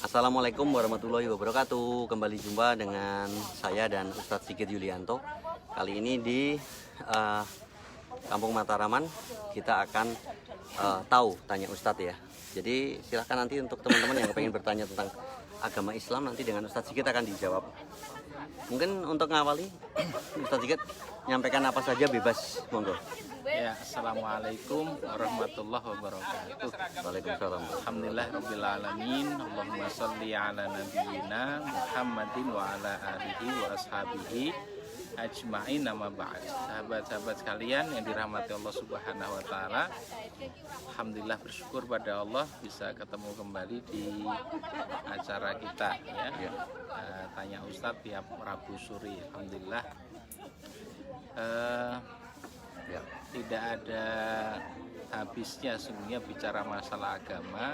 Assalamualaikum warahmatullahi wabarakatuh. Kembali jumpa dengan saya dan Ustadz Sigit Yulianto. Kali ini di Kampung Mataraman kita akan tahu tanya Ustadz ya. Jadi silahkan nanti untuk teman-teman yang pengen bertanya tentang agama Islam, nanti dengan Ustadz Sigit akan dijawab. Mungkin untuk ngawali Ustadz Sigit nyampaikan apa saja bebas, monggo. Ya, assalamualaikum warahmatullahi wabarakatuh. Waalaikumsalam. Alhamdulillah rabbil alamin. Allahumma sholli ala nabiyyina Muhammadin wa ala alihi wa ashabihi ajma'in, nama ba'd. Sahabat-sahabat sekalian yang dirahmati Allah Subhanahu wa taala. Alhamdulillah, bersyukur pada Allah bisa ketemu kembali di acara kita ya. Tanya Ustadz tiap Rabu sore. Alhamdulillah. Tidak ada habisnya sebenarnya bicara masalah agama,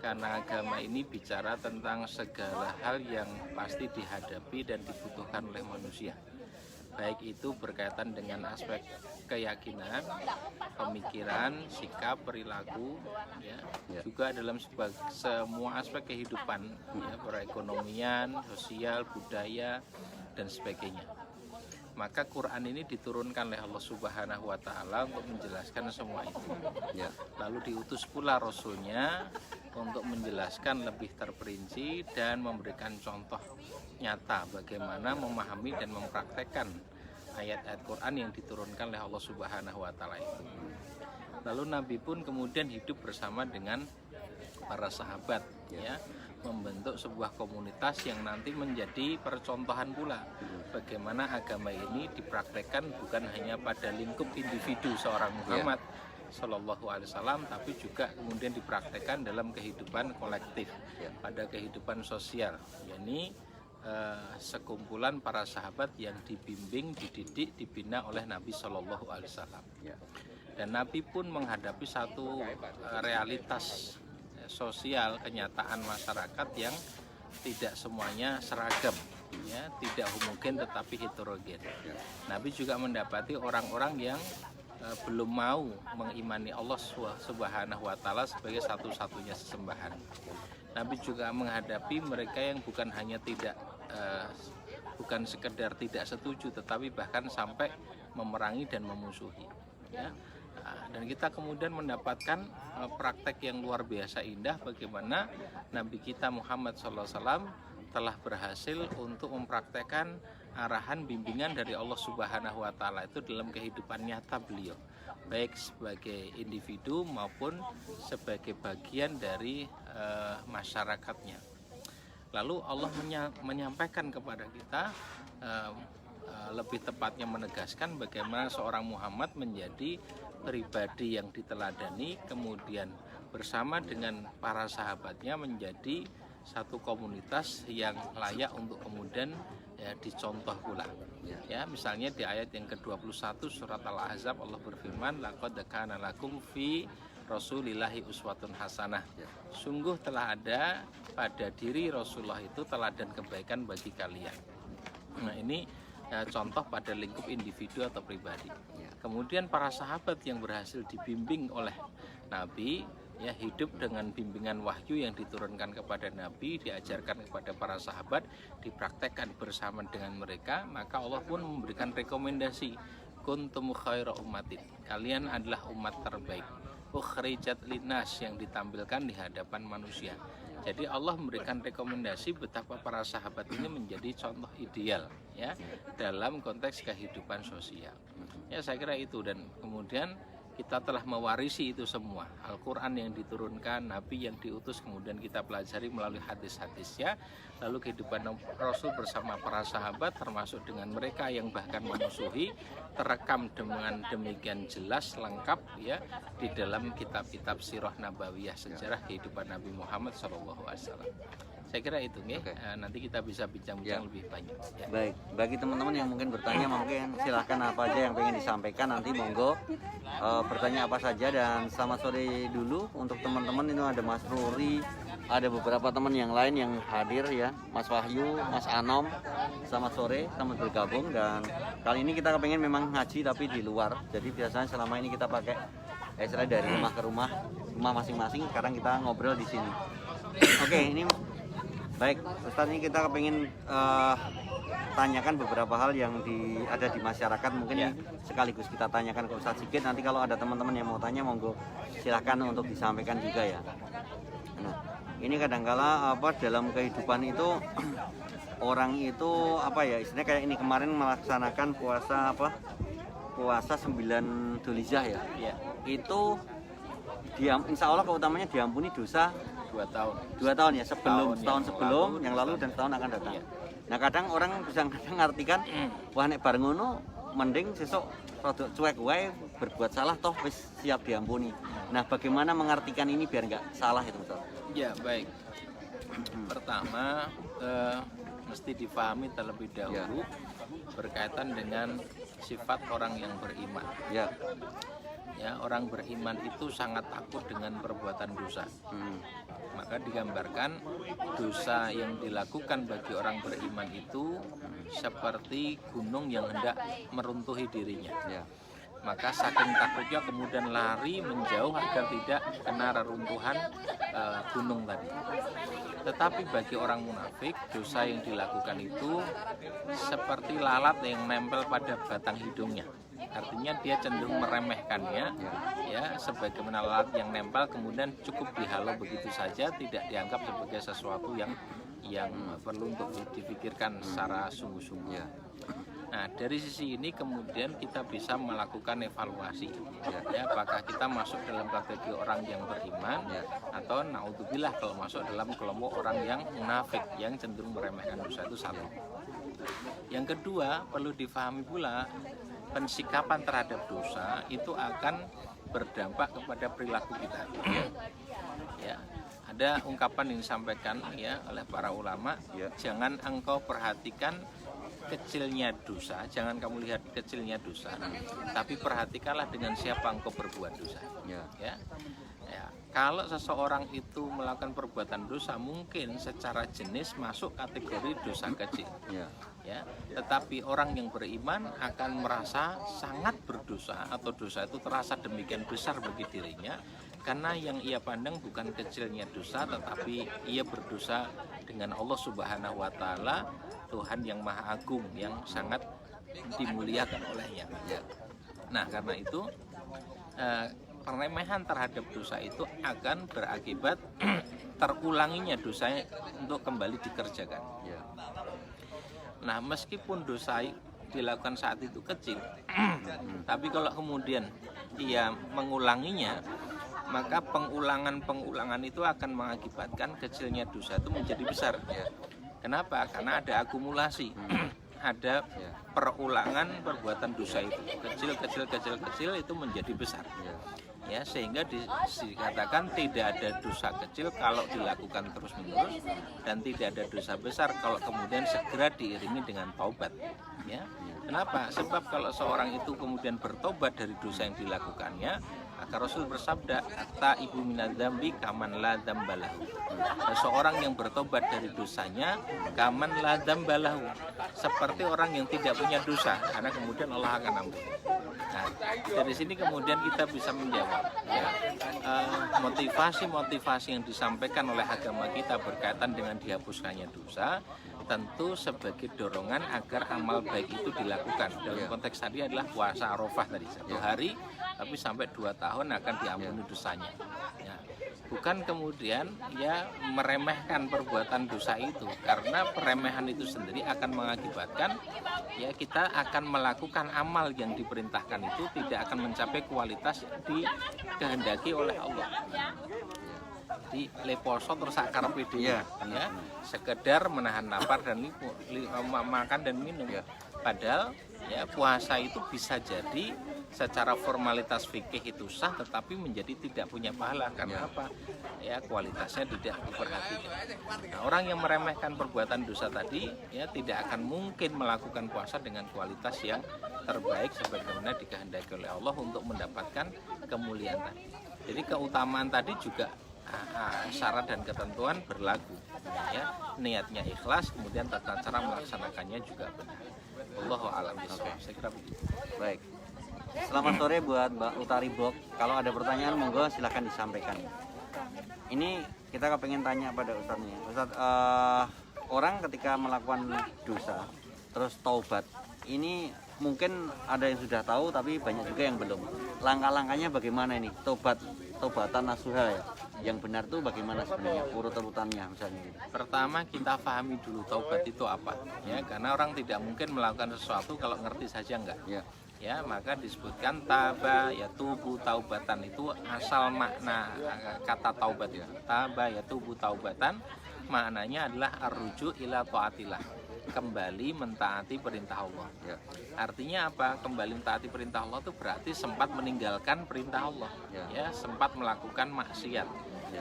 karena agama ini bicara tentang segala hal yang pasti dihadapi dan dibutuhkan oleh manusia, baik itu berkaitan dengan aspek keyakinan, pemikiran, sikap, perilaku juga dalam semua aspek kehidupan ya, perekonomian, sosial, budaya dan sebagainya. Maka Quran ini diturunkan oleh Allah Subhanahu wa taala untuk menjelaskan semua itu. Lalu diutus pula Rasulnya untuk menjelaskan lebih terperinci dan memberikan contoh nyata bagaimana memahami dan mempraktekkan ayat-ayat Quran yang diturunkan oleh Allah Subhanahu wa taala itu. Lalu Nabi pun kemudian hidup bersama dengan para sahabat ya, membentuk sebuah komunitas yang nanti menjadi percontohan pula bagaimana agama ini dipraktekkan bukan hanya pada lingkup individu seorang Muhammad Sallallahu Alaihi Wasallam, tapi juga kemudian dipraktekkan dalam kehidupan kolektif, pada kehidupan sosial, yakni sekumpulan para sahabat yang dibimbing, dididik, dibina oleh Nabi Sallallahu Alaihi Wasallam. Dan Nabi pun menghadapi satu realitas sosial, kenyataan masyarakat yang tidak semuanya seragam ya, tidak homogen tetapi heterogen. Nabi juga mendapati orang-orang yang belum mau mengimani Allah Subhanahu wa taala sebagai satu-satunya sesembahan. Nabi juga menghadapi mereka yang bukan hanya bukan sekedar tidak setuju, tetapi bahkan sampai memerangi dan memusuhi ya. Dan kita kemudian mendapatkan praktek yang luar biasa indah bagaimana Nabi kita Muhammad SAW telah berhasil untuk mempraktekkan arahan bimbingan dari Allah Subhanahu wa taala itu dalam kehidupan nyata beliau, baik sebagai individu maupun sebagai bagian dari masyarakatnya. Lalu Allah menyampaikan kepada kita, lebih tepatnya menegaskan bagaimana seorang Muhammad menjadi pribadi yang diteladani, kemudian bersama dengan para sahabatnya menjadi satu komunitas yang layak untuk kemudian dicontoh pula. Ya, misalnya di ayat yang ke-21 surat Al-Ahzab Allah berfirman, laqad kana lakum fi Rasulillahi uswatun hasanah. Sungguh telah ada pada diri Rasulullah itu teladan kebaikan bagi kalian. Nah, ini contoh pada lingkup individu atau pribadi. Kemudian para sahabat yang berhasil dibimbing oleh Nabi ya, hidup dengan bimbingan wahyu yang diturunkan kepada Nabi, diajarkan kepada para sahabat, dipraktekkan bersama dengan mereka, maka Allah pun memberikan rekomendasi, kuntum khaira ummatin, kalian adalah umat terbaik, ukhrijat linnas, yang ditampilkan di hadapan manusia. Jadi Allah memberikan rekomendasi betapa para sahabat ini menjadi contoh ideal ya dalam konteks kehidupan sosial. Ya, saya kira itu, dan kemudian kita telah mewarisi itu semua. Al-Quran yang diturunkan, Nabi yang diutus, kemudian kita pelajari melalui hadis-hadisnya. Lalu kehidupan Rasul bersama para sahabat, termasuk dengan mereka yang bahkan memusuhi, terekam dengan demikian jelas, lengkap ya di dalam kitab-kitab sirah nabawiyah, sejarah kehidupan Nabi Muhammad SAW. Saya kira itu ya. Nanti kita bisa bincang-bincang lebih banyak ya. Baik, bagi teman-teman yang mungkin bertanya, mungkin silahkan apa aja yang pengen disampaikan, nanti monggo bertanya apa saja. Dan selamat sore dulu untuk teman-teman. Ini ada Mas Ruri, ada beberapa teman yang lain yang hadir ya, Mas Wahyu, Mas Anom. Selamat sore, selamat bergabung. Dan kali ini kita kepengen memang ngaji tapi di luar. Jadi biasanya selama ini kita pakai Istilahnya dari rumah ke rumah masing-masing. Sekarang kita ngobrol di sini. Oke, ini baik Ustadz, ini kita kepingin tanyakan beberapa hal yang ada di masyarakat. Mungkin Ya. ini sekaligus kita tanyakan ke Ustadz Sigit. Nanti kalau ada teman-teman yang mau tanya, monggo silahkan untuk disampaikan juga ya. Nah, ini kadangkala dalam kehidupan itu orang itu istilahnya kayak ini kemarin melaksanakan puasa 9 Dzulhijjah ya. Ya, Itu insya Allah keutamanya diampuni dosa 2 tahun. 2 tahun ya, setahun yang sebelum, lalu, yang lalu dan setahun akan datang. Iya. Nah kadang orang bisa ngartikan, wah nek bareng ngono mending sesuk rada cuek wae, berbuat salah toh wis siap diampuni. Nah bagaimana mengartikan ini biar nggak salah itu Ustaz? Ya, baik. Pertama, mesti dipahami terlebih dahulu berkaitan dengan sifat orang yang beriman. Ya. Ya, orang beriman itu sangat takut dengan perbuatan dosa. Maka digambarkan dosa yang dilakukan bagi orang beriman itu seperti gunung yang hendak meruntuhi dirinya. Ya. Maka saking takutnya kemudian lari menjauh agar tidak kena reruntuhan gunung tadi. Tetapi bagi orang munafik, dosa yang dilakukan itu seperti lalat yang nempel pada batang hidungnya. Artinya dia cenderung meremehkannya, ya, sebagaimana lalat yang nempel kemudian cukup dihalau begitu saja, tidak dianggap sebagai sesuatu yang perlu untuk dipikirkan secara sungguh-sungguh. Nah, dari sisi ini kemudian kita bisa melakukan evaluasi, ya, apakah kita masuk dalam kategori orang yang beriman, atau naudzubillah kalau masuk dalam kelompok orang yang munafik yang cenderung meremehkan dosa. Itu satu. Yang kedua, perlu difahami pula pensikapan terhadap dosa itu akan berdampak kepada perilaku kita. Ya, ada ungkapan yang disampaikan ya oleh para ulama, jangan engkau perhatikan kecilnya dosa, jangan kamu lihat kecilnya dosa, tapi perhatikanlah dengan siapa engkau berbuat dosa. Ya. Kalau seseorang itu melakukan perbuatan dosa, mungkin secara jenis masuk kategori dosa kecil. Ya, tetapi orang yang beriman akan merasa sangat berdosa atau dosa itu terasa demikian besar bagi dirinya karena yang ia pandang bukan kecilnya dosa, tetapi ia berdosa dengan Allah Subhanahu wa taala, Tuhan yang Maha Agung yang sangat dimuliakan olehnya. Nah, karena itu peremehan terhadap dosa itu akan berakibat terulanginya dosanya untuk kembali dikerjakan. Nah, meskipun dosa dilakukan saat itu kecil, tapi kalau kemudian ia mengulanginya, maka pengulangan itu akan mengakibatkan kecilnya dosa itu menjadi besar. Kenapa? Karena ada akumulasi, ada perulangan perbuatan dosa itu, kecil itu menjadi besar. Ya, sehingga dikatakan tidak ada dosa kecil kalau dilakukan terus-menerus dan tidak ada dosa besar kalau kemudian segera diiringi dengan taubat. Ya. Kenapa? Sebab kalau seorang itu kemudian bertobat dari dosa yang dilakukannya, maka Rasul bersabda, "At-taibu minadz-dzambi kaman la dzambalahu." Seorang yang bertobat dari dosanya kaman la dzambalahu, seperti orang yang tidak punya dosa, karena kemudian Allah akan ampuni. Nah, dari sini kemudian kita bisa menjawab ya, motivasi yang disampaikan oleh agama kita berkaitan dengan dihapuskannya dosa tentu sebagai dorongan agar amal baik itu dilakukan. Dalam konteks tadi adalah puasa Arafah tadi, 1 hari tapi sampai 2 tahun akan diampuni dosanya. Ya. Bukan kemudian ya meremehkan perbuatan dosa itu, karena peremehan itu sendiri akan mengakibatkan ya kita akan melakukan amal yang diperintahkan itu tidak akan mencapai kualitas yang dikehendaki oleh Allah. Di leposo terus akar ya, sekedar menahan lapar dan makan dan minum. Padahal ya puasa itu bisa jadi secara formalitas fikih itu sah, tetapi menjadi tidak punya pahala karena apa? Ya kualitasnya tidak diperhatikan. Nah, orang yang meremehkan perbuatan dosa tadi ya tidak akan mungkin melakukan puasa dengan kualitas yang terbaik sebagaimana dikehendaki oleh Allah untuk mendapatkan kemuliaan tadi. Jadi keutamaan tadi juga syarat dan ketentuan berlaku. Ya, niatnya ikhlas, kemudian tata cara melaksanakannya juga benar. Wallahu a'lam bishawab. Saya kira begitu. Baik. Selamat sore buat Mbak Utari Blog. Kalau ada pertanyaan monggo silahkan disampaikan. Ini kita kepengen tanya pada Ustadz nih. Ustadz, orang ketika melakukan dosa terus taubat, ini mungkin ada yang sudah tahu tapi banyak juga yang belum. Langkah-langkahnya bagaimana ini? Taubatan nasuha ya. Yang benar tuh bagaimana sebenarnya urut-urutannya misalnya gitu. Pertama kita pahami dulu taubat itu apa, ya, karena orang tidak mungkin melakukan sesuatu kalau ngerti saja enggak. Ya, maka disebutkan taba ya tubu taubatan, itu asal makna kata taubat ya. Taba ya tubu taubatan maknanya adalah arruju ila taatillah, kembali mentaati perintah Allah. Artinya apa? Kembali mentaati perintah Allah itu berarti sempat meninggalkan perintah Allah, ya, sempat melakukan maksiat.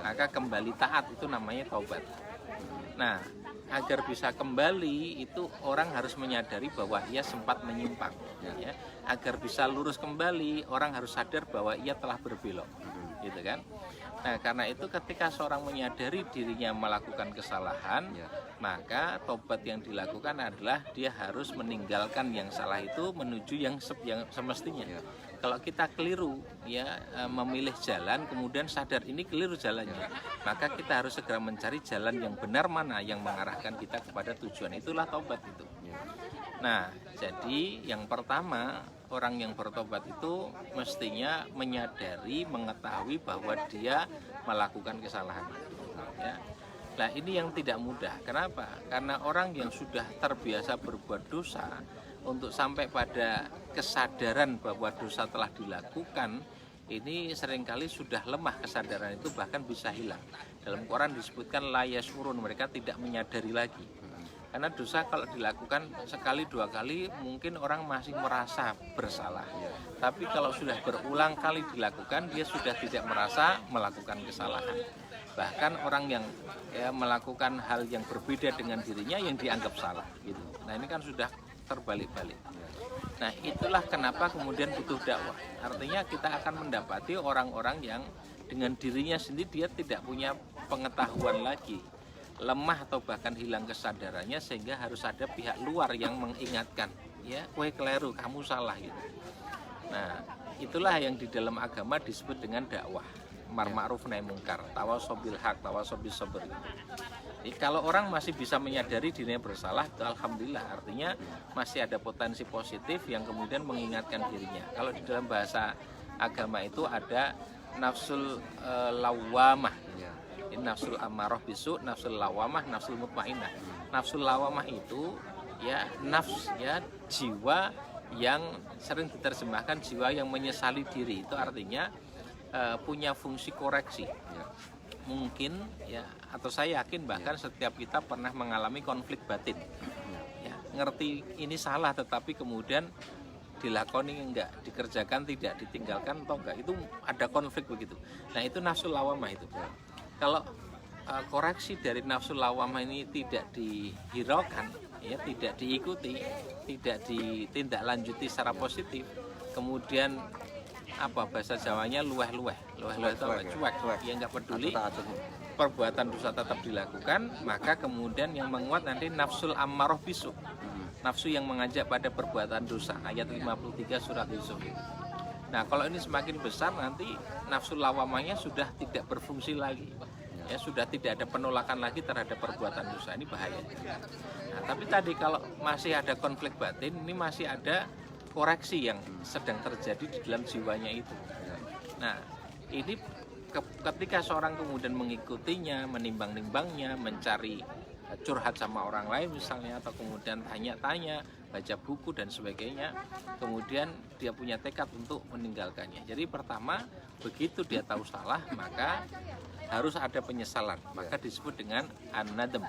Maka kembali taat itu namanya taubat. Nah, agar bisa kembali itu orang harus menyadari bahwa ia sempat menyimpang, ya. Agar bisa lurus kembali orang harus sadar bahwa ia telah berbelok, gitu kan. Nah, karena itu ketika seorang menyadari dirinya melakukan kesalahan, maka tobat yang dilakukan adalah dia harus meninggalkan yang salah itu menuju yang semestinya. Kalau kita keliru, ya, memilih jalan kemudian sadar ini keliru jalannya, maka kita harus segera mencari jalan yang benar mana yang mengarahkan kita kepada tujuan. Itulah tobat itu. Nah, jadi yang pertama, orang yang bertobat itu mestinya menyadari, mengetahui bahwa dia melakukan kesalahan. Ya. Nah, ini yang tidak mudah. Kenapa? Karena orang yang sudah terbiasa berbuat dosa, untuk sampai pada kesadaran bahwa dosa telah dilakukan, ini seringkali sudah lemah kesadaran itu, bahkan bisa hilang. Dalam Quran disebutkan la yashurun, mereka tidak menyadari lagi. Karena dosa kalau dilakukan sekali dua kali mungkin orang masih merasa bersalah. Tapi kalau sudah berulang kali dilakukan, dia sudah tidak merasa melakukan kesalahan. Bahkan orang yang melakukan hal yang berbeda dengan dirinya yang dianggap salah gitu. Nah, ini kan sudah terbalik-balik. Nah, itulah kenapa kemudian butuh dakwah. Artinya kita akan mendapati orang-orang yang dengan dirinya sendiri dia tidak punya pengetahuan lagi, lemah atau bahkan hilang kesadarannya, sehingga harus ada pihak luar yang mengingatkan, ya, kowe keliru, kamu salah gitu. Nah, itulah yang di dalam agama disebut dengan dakwah, amar ma'ruf nahi mungkar, tawasobil haq, tawasobil sabr. Jadi kalau orang masih bisa menyadari dirinya bersalah, itu alhamdulillah, artinya masih ada potensi positif yang kemudian mengingatkan dirinya. Kalau di dalam bahasa agama itu ada nafsul lawamah. Ini nafsul amarah bisu, nafsul lawamah, nafsul mutmainah. Nafsul lawamah itu ya nafs, ya jiwa yang sering diterjemahkan jiwa yang menyesali diri. Itu artinya punya fungsi koreksi. Mungkin ya, atau saya yakin bahkan setiap kita pernah mengalami konflik batin. Ya, ngerti ini salah tetapi kemudian dilakoni enggak, dikerjakan tidak, ditinggalkan atau enggak, itu ada konflik begitu. Nah, itu nafsu lawamah itu. Kalau koreksi dari nafsu lawamah ini tidak dihiraukan, ya, tidak diikuti, tidak ditindaklanjuti secara positif, kemudian apa bahasa Jawanya luweh-luweh itu apa? Cuek, ya nggak peduli, perbuatan dosa tetap dilakukan, maka kemudian yang menguat nanti nafsul ammaroh bisu, nafsu yang mengajak pada perbuatan dosa, ayat 53 surat Yusuf. Nah, kalau ini semakin besar nanti nafsu lawamanya sudah tidak berfungsi lagi, ya, sudah tidak ada penolakan lagi terhadap perbuatan dosa. Ini bahaya. Nah, tapi tadi kalau masih ada konflik batin, ini masih ada koreksi yang sedang terjadi di dalam jiwanya itu. Nah, ini ketika seorang kemudian mengikutinya, menimbang-nimbangnya, mencari curhat sama orang lain misalnya, atau kemudian tanya-tanya, baca buku dan sebagainya, kemudian dia punya tekad untuk meninggalkannya. Jadi pertama, begitu dia tahu salah, maka harus ada penyesalan, maka disebut dengan an-nadam.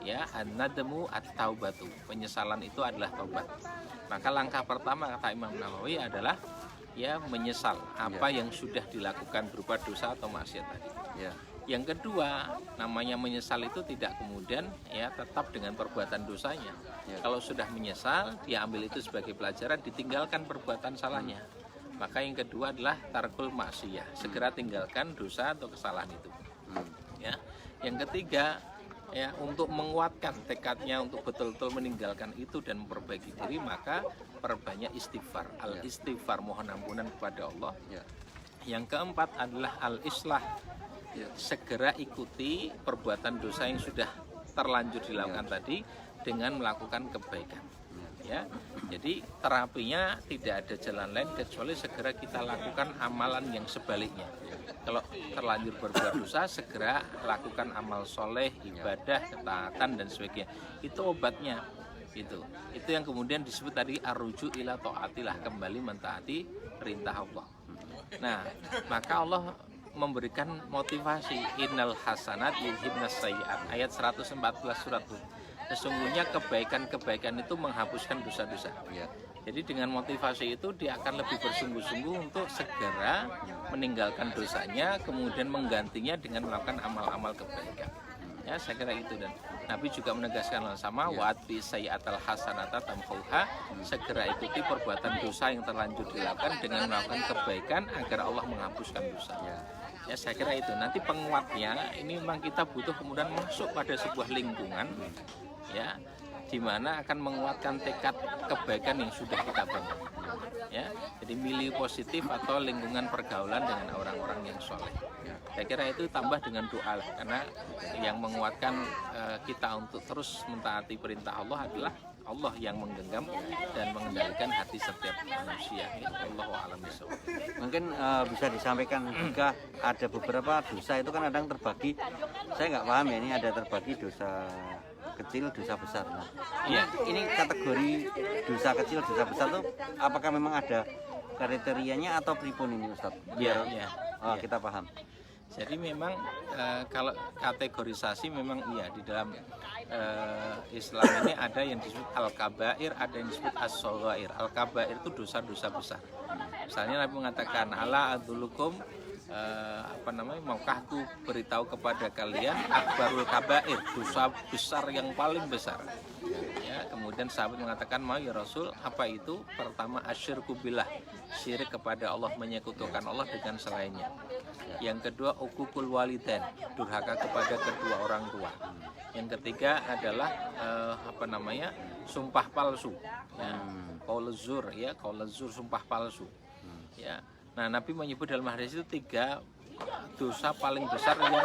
Ya, an-nadamu at-taubatu. Penyesalan itu adalah taubat. Maka langkah pertama kata Imam Nawawi adalah ya menyesal apa yang sudah dilakukan berupa dosa atau maksiat tadi. Yang kedua, namanya menyesal itu tidak kemudian ya tetap dengan perbuatan dosanya. Kalau sudah menyesal, dia ambil itu sebagai pelajaran, ditinggalkan perbuatan salahnya. Maka yang kedua adalah tarkul maksiyah, segera tinggalkan dosa atau kesalahan itu. Ya. Yang ketiga, ya untuk menguatkan tekadnya untuk betul-betul meninggalkan itu dan memperbaiki diri, maka perbanyak istighfar. Al istighfar, mohon ampunan kepada Allah. Yang keempat adalah al islah, segera ikuti perbuatan dosa yang sudah terlanjur dilakukan tadi dengan melakukan kebaikan. Ya, jadi terapinya tidak ada jalan lain kecuali segera kita lakukan amalan yang sebaliknya. Kalau terlanjur berbuat dosa, segera lakukan amal soleh, ibadah, ketaatan dan sebagainya. Itu obatnya. Itu yang kemudian disebut tadi arruju ila taatillah, kembali mentaati perintah Allah. Nah, maka Allah memberikan motivasi, innal hasanat yudhibnas sayyi'at, ayat 114 surat Hud. Sesungguhnya kebaikan-kebaikan itu menghapuskan dosa-dosa. Jadi dengan motivasi itu dia akan lebih bersungguh-sungguh untuk segera meninggalkan dosanya, kemudian menggantinya dengan melakukan amal-amal kebaikan. Ya, saya kira itu. Dan Nabi juga menegaskan hal sama, wa'atbi sayyi'atal hasanata tamhuha, segera ikuti perbuatan dosa yang terlanjur dilakukan dengan melakukan kebaikan agar Allah menghapuskan dosa. Ya, saya kira itu. Nanti penguatnya ini memang kita butuh kemudian masuk pada sebuah lingkungan, ya, di mana akan menguatkan tekad kebaikan yang sudah kita bangun. Ya, jadi milih positif atau lingkungan pergaulan dengan orang-orang yang soleh. Saya kira itu tambah dengan doa, karena yang menguatkan kita untuk terus mentaati perintah Allah adalah Allah yang menggenggam dan mengendalikan hati setiap manusia. Allahu a'lam bishawab. Mungkin bisa disampaikan juga ada beberapa dosa itu kan kadang terbagi. Saya nggak paham ya, ini ada terbagi dosa kecil, dosa besar. Nah, ini kategori dosa kecil, dosa besar tuh apakah memang ada kriterianya atau pripun ini Ustaz? Biar kita paham. Jadi memang kalau kategorisasi memang iya, di dalam Islam ini ada yang disebut al-kabair, ada yang disebut as-shaghair. Al-kabair itu dosa-dosa besar. Misalnya Nabi mengatakan ala adzulukum maukah aku beritahu kepada kalian akbarul kabair, dosa besar yang paling besar. Ya, kemudian sahabat mengatakan, mau ya Rasul, apa itu? Pertama, asyirku billah, syirik kepada Allah, menyekutukan Allah dengan selainnya. Yang kedua, uququl walidain, durhaka kepada kedua orang tua. Yang ketiga adalah sumpah palsu. Ya, qaul zur, sumpah palsu. Ya. Nah, Nabi menyebut dalam hadis itu 3 dosa paling besar yang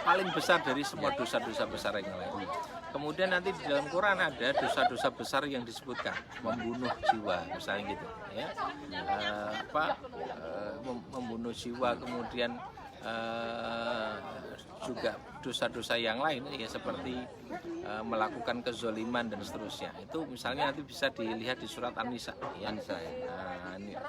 paling besar dari semua dosa-dosa besar yang lain. Kemudian nanti di dalam Quran ada dosa-dosa besar yang disebutkan, membunuh jiwa misalnya gitu, ya, membunuh jiwa, kemudian juga dosa-dosa yang lain ya seperti melakukan kezoliman dan seterusnya. Itu misalnya nanti bisa dilihat di surat An-Nisa, ya.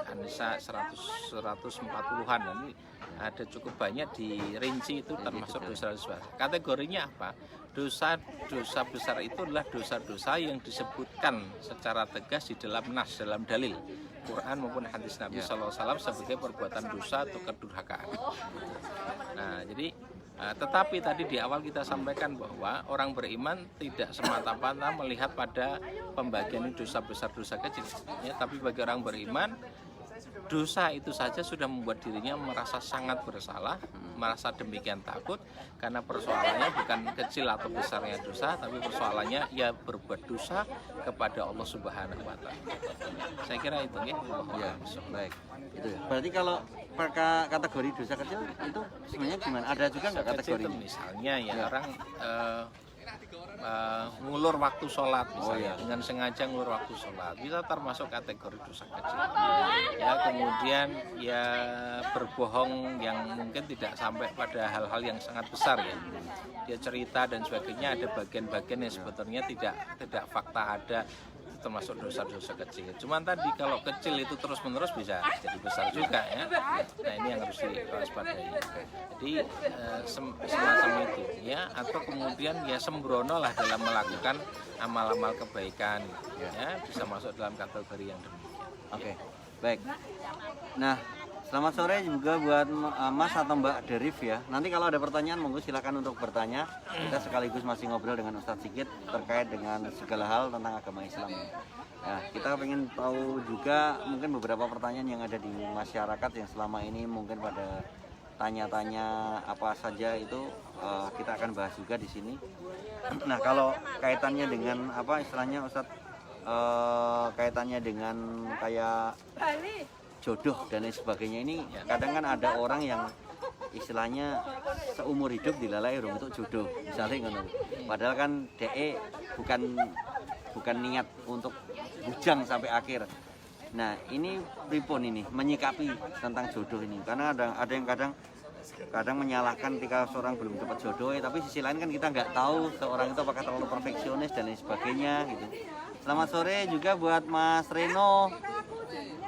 An-Nisa 140-an. Nanti ada cukup banyak dirinci itu termasuk dosa-dosa. Kategorinya apa? Dosa-dosa besar itu adalah dosa-dosa yang disebutkan secara tegas di dalam nas, dalam dalil Quran maupun hadis Nabi SAW sebagai perbuatan dosa atau kedurhakaan. Nah, jadi tetapi tadi di awal kita sampaikan bahwa orang beriman tidak semata-mata melihat pada pembagian dosa besar, dosa kecil, ya, tapi bagi orang beriman dosa itu saja sudah membuat dirinya merasa sangat bersalah, merasa demikian takut, karena persoalannya bukan kecil atau besarnya dosa, tapi persoalannya ia berbuat dosa kepada Allah Subhanahu wa Ta'ala. Saya kira itu ya. Baik. Itu ya. Berarti kalau kategori dosa kecil itu sebenarnya gimana? Ada juga nggak kategori? Itu misalnya orang ngulur waktu sholat misalnya, dengan sengaja ngulur waktu sholat, bisa termasuk kategori dosa kecil. Ya, kemudian ya berbohong yang mungkin tidak sampai pada hal-hal yang sangat besar ya. Dia cerita dan sebagainya, ada bagian-bagian yang sebetulnya tidak fakta ada, termasuk dosa-dosa kecil. Cuman tadi kalau kecil itu terus-menerus bisa jadi besar juga ya. Nah, ini yang harus diwaspadai. Jadi semacam itu ya, atau kemudian ya sembrono lah dalam melakukan amal-amal kebaikan ya, bisa masuk dalam kategori yang demikian. Oke. Baik. Nah, selamat sore juga buat Mas atau Mbak Derif ya. Nanti kalau ada pertanyaan monggo silakan untuk bertanya. Kita sekaligus masih ngobrol dengan Ustadz Sigit terkait dengan segala hal tentang agama Islam. Nah, kita pengen tahu juga mungkin beberapa pertanyaan yang ada di masyarakat yang selama ini mungkin pada tanya-tanya apa saja itu kita akan bahas juga di sini. Nah, kalau kaitannya dengan apa istilahnya Ustadz, kaitannya dengan kayak jodoh dan lain sebagainya ini, kadang kan ada orang yang istilahnya seumur hidup dilalai untuk jodoh, misalnya ngono. Padahal kan DE bukan niat untuk bujang sampai akhir. Nah, ini pripun ini menyikapi tentang jodoh ini, karena ada yang kadang menyalahkan ketika seorang belum dapat jodoh, tapi sisi lain kan kita nggak tahu seorang itu apakah terlalu perfeksionis dan lain sebagainya gitu. Selamat sore juga buat Mas Reno.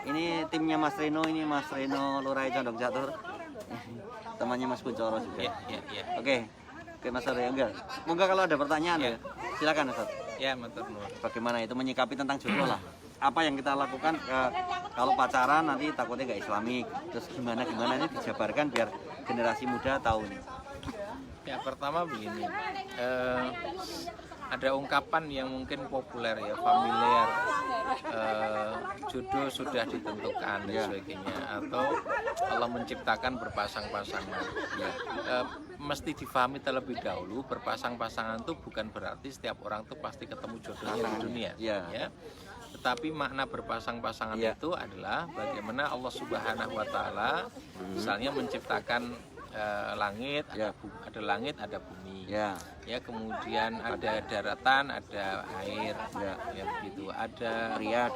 Ini timnya Mas Reno, ini Mas Reno Lurai Condong Catur. Temannya Mas Kuncoro juga. Ya. Oke, Mas sore enggak. Moga kalau ada pertanyaan ya, silakan Ustaz. Ya, matur nuwun. Bagaimana itu menyikapi tentang jodoh lah? Apa yang kita lakukan kalau pacaran nanti takutnya nggak islamik, terus gimana ini dijabarkan biar generasi muda tahu nih. Ya, pertama begini, ada ungkapan yang mungkin populer ya, familiar, jodoh sudah ditentukan dan sebagainya, atau Allah menciptakan berpasang-pasangan. Mesti difahami terlebih dahulu, berpasang-pasangan itu bukan berarti setiap orang tuh pasti ketemu jodohnya di dunia. Ya. Tetapi makna berpasang-pasangan itu adalah bagaimana Allah Subhanahu wa Ta'ala misalnya menciptakan langit, ada langit, ada bumi. Ya, kemudian ada daratan, ada air. Ya begitu. Ada pria,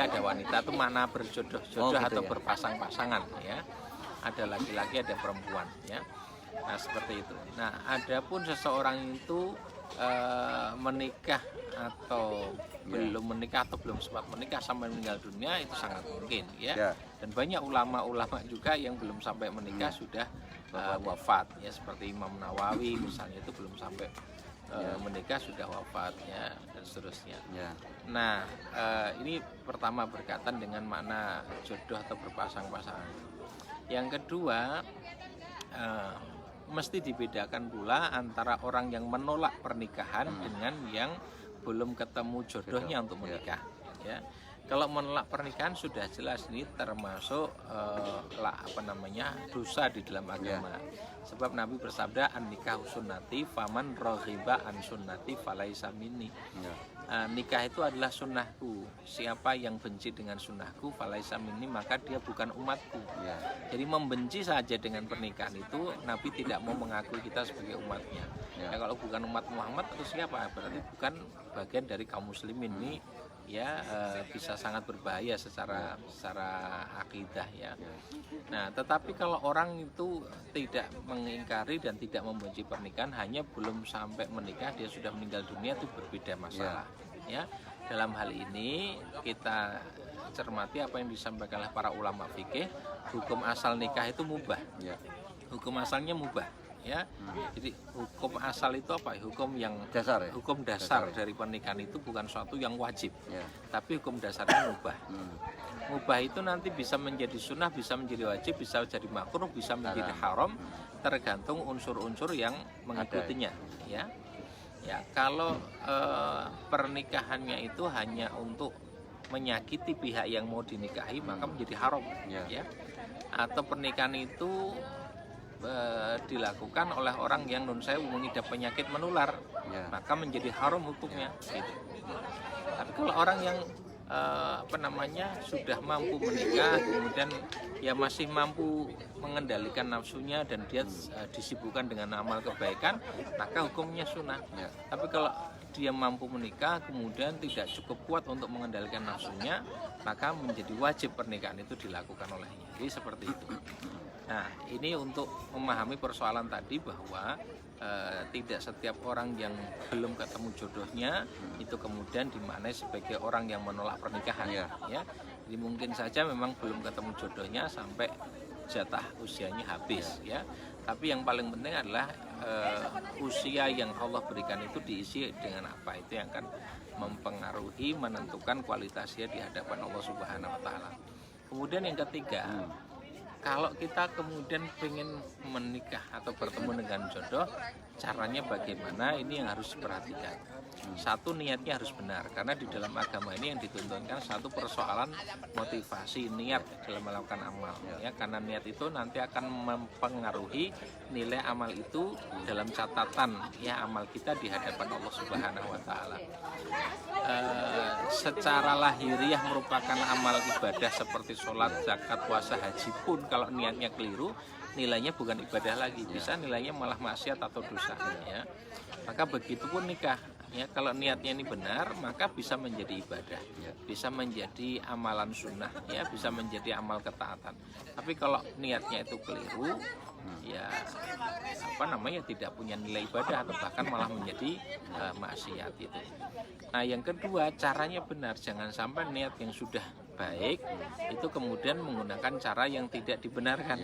ada wanita. Itu makna berjodoh atau berpasang-pasangan ya. Ada laki-laki, ada perempuan ya. Nah, seperti itu. Nah, adapun seseorang itu menikah atau belum menikah atau belum sempat menikah sampai meninggal dunia, itu sangat mungkin ya. Dan banyak ulama-ulama juga yang belum sampai menikah sudah wafat ya, seperti Imam Nawawi misalnya, itu belum sampai menikah sudah wafat ya, dan seterusnya. Nah, ini pertama berkaitan dengan makna jodoh atau berpasang-pasangan. Yang kedua, mesti dibedakan pula antara orang yang menolak pernikahan dengan yang belum ketemu jodohnya untuk menikah. Ya, kalau menolak pernikahan sudah jelas ini termasuk dosa di dalam agama. Sebab Nabi bersabda, an-nikahu sunnati faman raghiba an sunnati falaisa minni. Nikah itu adalah sunnahku. Siapa yang benci dengan sunnahku falaisa minni, maka dia bukan umatku. Jadi membenci saja dengan pernikahan itu, Nabi tidak mau mengakui kita sebagai umatnya. Ya, kalau bukan umat Muhammad itu siapa? Berarti bukan bagian dari kaum muslimin. Ini ya bisa sangat berbahaya secara akidah ya. Nah, tetapi kalau orang itu tidak mengingkari dan tidak membenci pernikahan, hanya belum sampai menikah dia sudah meninggal dunia, itu berbeda masalah ya. Dalam hal ini kita cermati apa yang disampaikan oleh para ulama fikih, hukum asal nikah itu mubah. Hukum asalnya mubah ya. Jadi hukum asal itu apa? Hukum yang dasar ya? Hukum dasar dari pernikahan itu bukan suatu yang wajib, tapi hukum dasarnya mubah. Mubah itu nanti bisa menjadi sunnah, bisa menjadi wajib, bisa jadi makruh, bisa menjadi haram, tergantung unsur-unsur yang mengikutinya ya. Ya, kalau pernikahannya itu hanya untuk menyakiti pihak yang mau dinikahi, maka menjadi haram ya. Atau pernikahan itu dilakukan oleh orang yang mengidap penyakit menular, maka menjadi haram hukumnya gitu. Tapi kalau orang yang sudah mampu menikah, kemudian ya masih mampu mengendalikan nafsunya dan dia disibukkan dengan amal kebaikan, maka hukumnya sunnah. Tapi kalau dia mampu menikah kemudian tidak cukup kuat untuk mengendalikan nafsunya, maka menjadi wajib pernikahan itu dilakukan olehnya. Jadi seperti itu. Nah, ini untuk memahami persoalan tadi bahwa tidak setiap orang yang belum ketemu jodohnya itu kemudian dimaknai sebagai orang yang menolak pernikahan ya. Jadi mungkin saja memang belum ketemu jodohnya sampai jatah usianya habis ya. Tapi yang paling penting adalah usia yang Allah berikan itu diisi dengan apa, itu yang akan mempengaruhi, menentukan kualitasnya di hadapan Allah Subhanahu wa Ta'ala. Kemudian yang ketiga, kalau kita kemudian pengen menikah atau bertemu dengan jodoh, caranya bagaimana, ini yang harus diperhatikan. Satu, niatnya harus benar, karena di dalam agama ini yang dituntunkan satu persoalan motivasi niat dalam melakukan amal, ya, karena niat itu nanti akan mempengaruhi nilai amal itu dalam catatan ya amal kita di hadapan Allah Subhanahu wa taala. Secara lahiriah merupakan amal ibadah seperti sholat, zakat, puasa, haji pun kalau niatnya keliru, nilainya bukan ibadah lagi, bisa nilainya malah maksiat atau dosa, ya. Maka begitu pun nikah, ya, kalau niatnya ini benar maka bisa menjadi ibadah, bisa menjadi amalan sunnah, ya, bisa menjadi amal ketaatan. Tapi kalau niatnya itu keliru, ya tidak punya nilai ibadah atau bahkan malah menjadi maksiat itu. Nah, yang kedua, caranya benar, jangan sampai niat yang sudah baik itu kemudian menggunakan cara yang tidak dibenarkan.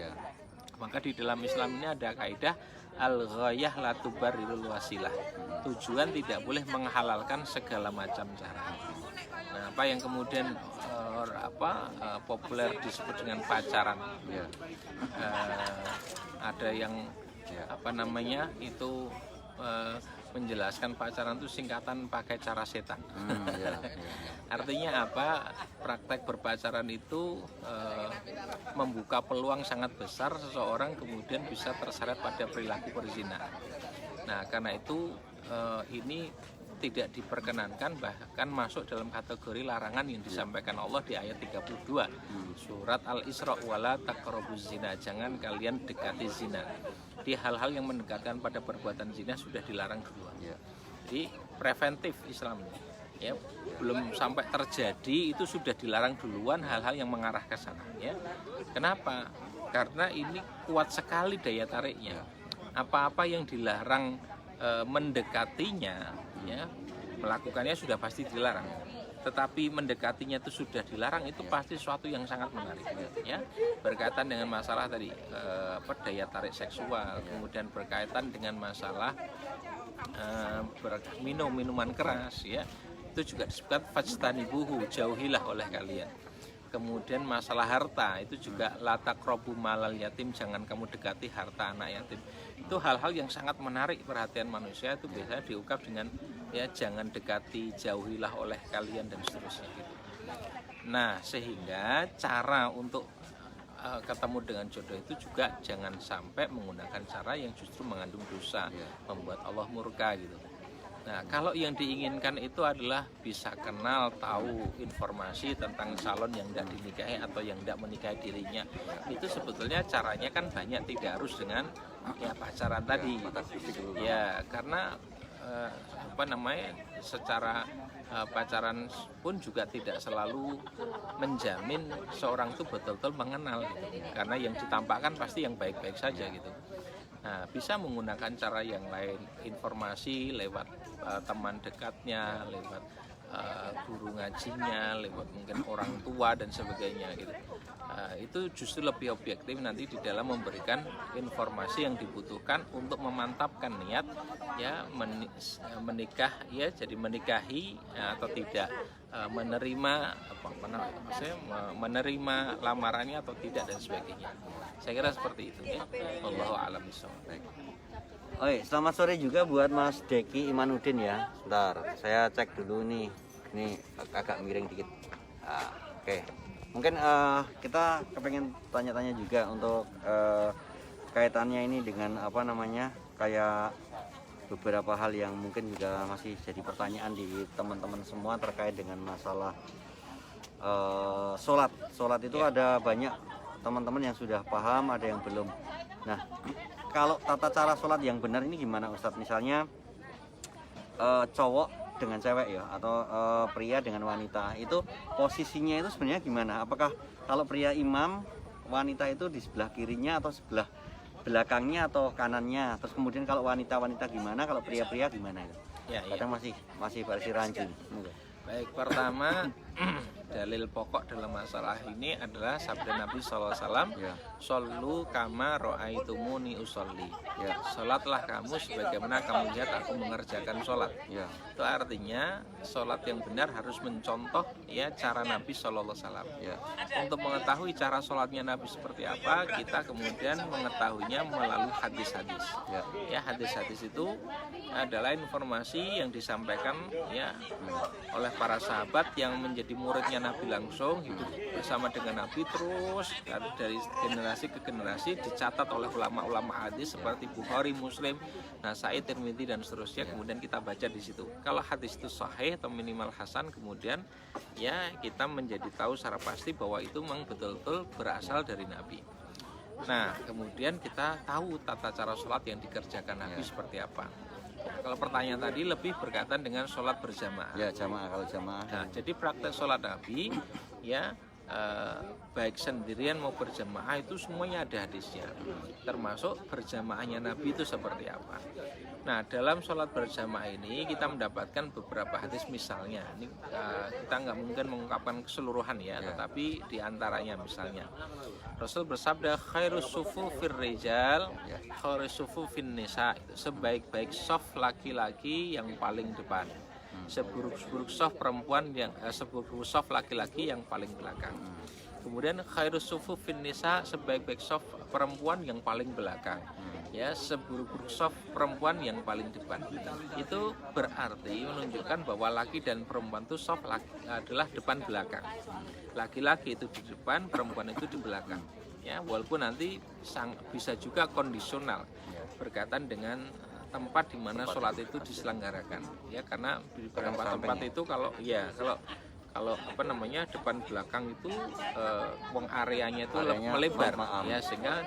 Maka di dalam Islam ini ada kaidah al-ghayah la tubarrirul wasilah. Tujuan tidak boleh menghalalkan segala macam cara. Nah, apa yang kemudian populer disebut dengan pacaran. Ada yang itu menjelaskan pacaran itu singkatan pakai cara setan. Artinya apa? Praktek berpacaran itu membuka peluang sangat besar seseorang kemudian bisa terseret pada perilaku perzinahan. Nah, karena itu ini tidak diperkenankan, bahkan masuk dalam kategori larangan yang disampaikan Allah di ayat 32 surat Al-Isra, wala taqrabuz zina, jangan kalian dekati zina. Di hal-hal yang mendekatkan pada perbuatan zina sudah dilarang duluan. Jadi preventif Islam, ya, belum sampai terjadi itu sudah dilarang duluan hal-hal yang mengarah ke sana, ya. Kenapa? Karena ini kuat sekali daya tariknya. Apa-apa yang dilarang mendekatinya, ya, melakukannya sudah pasti dilarang. Tetapi mendekatinya itu sudah dilarang, itu pasti sesuatu yang sangat menarik, ya. Berkaitan dengan masalah tadi daya tarik seksual, kemudian berkaitan dengan masalah minuman keras, ya, itu juga disebutkan fajtanibuhu, jauhilah oleh kalian. Kemudian masalah harta itu juga la taqrabu malal yatim, jangan kamu dekati harta anak yatim. Itu hal-hal yang sangat menarik perhatian manusia, itu biasanya diungkap dengan ya jangan dekati, jauhilah oleh kalian dan seterusnya gitu. Nah, sehingga cara untuk ketemu dengan jodoh itu juga jangan sampai menggunakan cara yang justru mengandung dosa, membuat Allah murka gitu. Nah, kalau yang diinginkan itu adalah bisa kenal, tahu informasi tentang calon yang tidak dinikahi atau yang tidak menikahi dirinya, itu sebetulnya caranya kan banyak, tidak harus dengan ya pacaran tadi. Ya, karena secara pacaran pun juga tidak selalu menjamin seorang itu betul-betul mengenal gitu. Karena yang ditampakkan pasti yang baik-baik saja gitu. Nah, bisa menggunakan cara yang lain, informasi lewat teman dekatnya, lewat guru ngajinya, lewat mungkin orang tua dan sebagainya gitu. Itu justru lebih objektif nanti di dalam memberikan informasi yang dibutuhkan untuk memantapkan niat ya menikah, ya, jadi menikahi atau tidak, menerima lamarannya atau tidak dan sebagainya. Saya kira seperti itu, ya. Wallahu a'lam bishawab. Oke, selamat sore juga buat Mas Deki Imanuddin ya. Sebentar, saya cek dulu nih. Ini agak miring dikit. Oke. Mungkin kita kepengen tanya-tanya juga untuk kaitannya ini dengan kayak beberapa hal yang mungkin juga masih jadi pertanyaan di teman-teman semua terkait dengan masalah sholat itu ada banyak teman-teman yang sudah paham, ada yang belum. Nah, kalau tata cara sholat yang benar ini gimana Ustadz? Misalnya cowok dengan cewek ya, atau pria dengan wanita, itu posisinya itu sebenarnya gimana? Apakah kalau pria imam, wanita itu di sebelah kirinya atau sebelah belakangnya atau kanannya? Terus kemudian kalau wanita gimana? Kalau pria gimana itu? Ya, kadang masih versi rancu. Baik, pertama dalil pokok dalam masalah ini adalah sabda Nabi SAW, Ya. "Shollu kama ro'aitumuni usolli." Ya. Sholatlah kamu sebagaimana kamu lihat aku mengerjakan sholat. Ya. Itu artinya sholat yang benar harus mencontoh ya cara Nabi SAW. Ya. Untuk mengetahui cara sholatnya Nabi seperti apa, kita kemudian mengetahuinya melalui hadis-hadis. Ya. Ya, hadis-hadis itu adalah informasi yang disampaikan ya oleh para sahabat yang menjadi muridnya Nabi langsung, hidup bersama dengan Nabi terus dari generasi ke generasi, dicatat oleh ulama-ulama hadis seperti Bukhari, Muslim, Nasai, Tirmidzi dan seterusnya. Kemudian kita baca di situ. Kalau hadis itu sahih atau minimal hasan, kemudian ya kita menjadi tahu secara pasti bahwa itu memang betul-betul berasal dari Nabi. Nah, kemudian kita tahu tata cara sholat yang dikerjakan Nabi seperti apa. Kalau pertanyaan tadi lebih berkaitan dengan sholat berjamaah. Ya, jamaah, kalau jamaah. Nah, jadi praktek sholat Nabi ya baik sendirian mau berjamaah itu semuanya ada hadisnya, termasuk berjamaahnya Nabi itu seperti apa. Nah, dalam sholat berjamaah ini kita mendapatkan beberapa hadis, misalnya ini kita nggak mungkin mengungkapkan keseluruhan ya, tetapi diantaranya misalnya Rasul bersabda, khairus sufu fir rijal, khairus sufu fin nisa, itu sebaik-baik saf laki-laki yang paling depan, seburuk-buruk saf perempuan yang seburuk saf laki-laki yang paling belakang. Kemudian khairus sufu fin nisa, sebaik-baik saf perempuan yang paling belakang. Ya, seburuk-buruk saf perempuan yang paling depan. Itu berarti menunjukkan bahwa laki dan perempuan itu saf adalah depan belakang. Laki-laki itu di depan, perempuan itu di belakang. Ya, walaupun nanti bisa juga kondisional berkaitan dengan tempat di mana sholat itu diselenggarakan. Ya, karena di beberapa tempat itu kalau apa namanya depan belakang itu areanya itu melebar ya, sehingga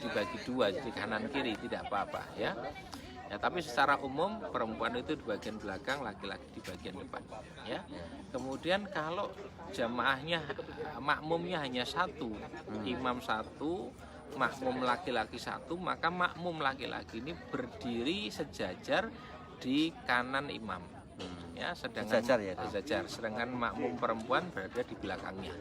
dibagi dua, jadi kanan kiri tidak apa-apa ya. Ya, tapi secara umum perempuan itu di bagian belakang, laki-laki di bagian depan ya. Kemudian kalau jamaahnya makmumnya hanya satu, imam satu, makmum laki-laki satu, maka makmum laki-laki ini berdiri sejajar di kanan imam. Ya, sedangkan makmum perempuan berada di belakangnya.